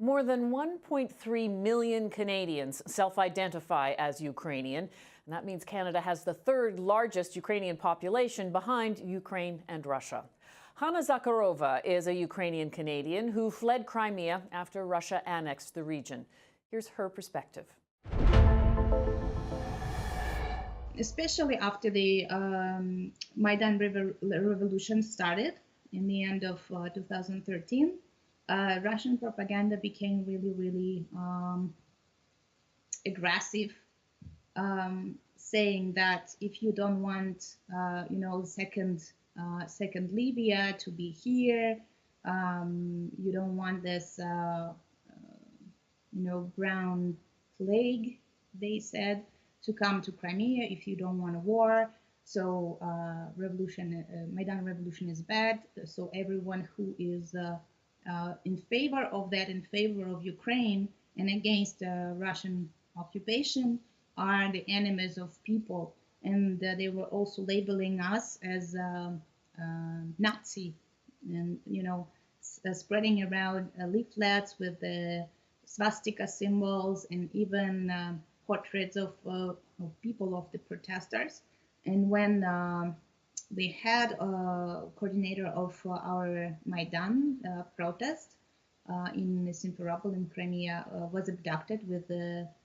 More than 1.3 million Canadians self-identify as Ukrainian, and that means Canada has the third largest Ukrainian population behind Ukraine and Russia. Ganna Zakharova is a Ukrainian-Canadian who fled Crimea after Russia annexed the region. Here's her perspective. Especially after the Maidan revolution started in the end of 2013, Russian propaganda became really aggressive, saying that if you don't want, second Libya to be here, you don't want this, brown plague, they said, to come to Crimea if you don't want a war. So Maidan revolution is bad. So everyone who is in favor of that, in favor of Ukraine and against Russian occupation, are the enemies of people. And they were also labeling us as Nazi, and spreading around leaflets with the swastika symbols and even portraits of people, of the protesters. And when we had a coordinator of our Maidan protest in Simferopol in Crimea was abducted with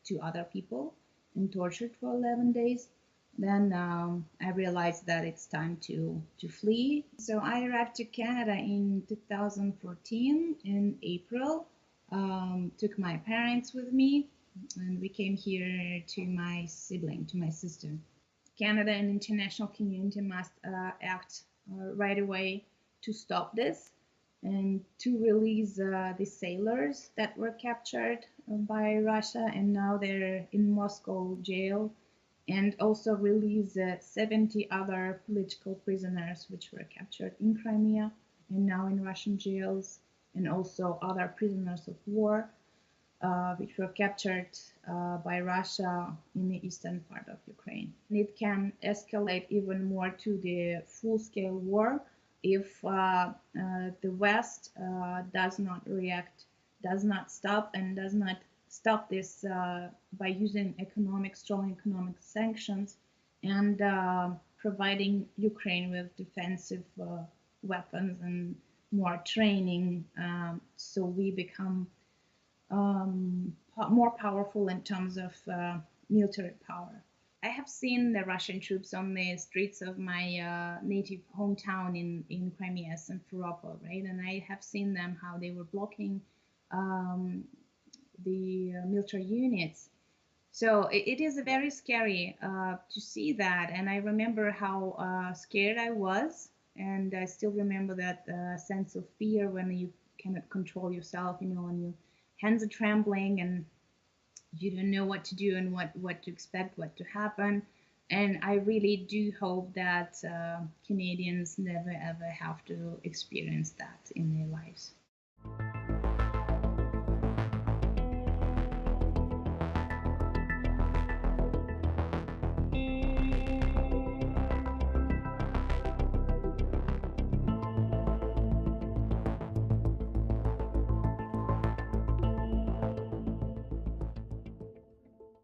two other people and tortured for 11 days. Then I realized that it's time to flee. So I arrived to Canada in 2014 in April, took my parents with me, and we came here to my sibling, to my sister. Canada and international community must act right away to stop this and to release the sailors that were captured by Russia and now they're in Moscow jail, and also release 70 other political prisoners which were captured in Crimea and now in Russian jails, and also other prisoners of war which were captured by Russia in the eastern part of Ukraine. And it can escalate even more to the full-scale war if the West does not react, does not stop, and does not stop this by using strong economic sanctions and providing Ukraine with defensive weapons and more training, so we become more powerful in terms of military power. I have seen the Russian troops on the streets of my native hometown in Crimea, Simferopol, right? And I have seen them, how they were blocking the military units. So it is very scary to see that. And I remember how scared I was. And I still remember that sense of fear when you cannot control yourself, when your hands are trembling and you don't know what to do and what to expect, what to happen. And I really do hope that Canadians never ever have to experience that in their lives.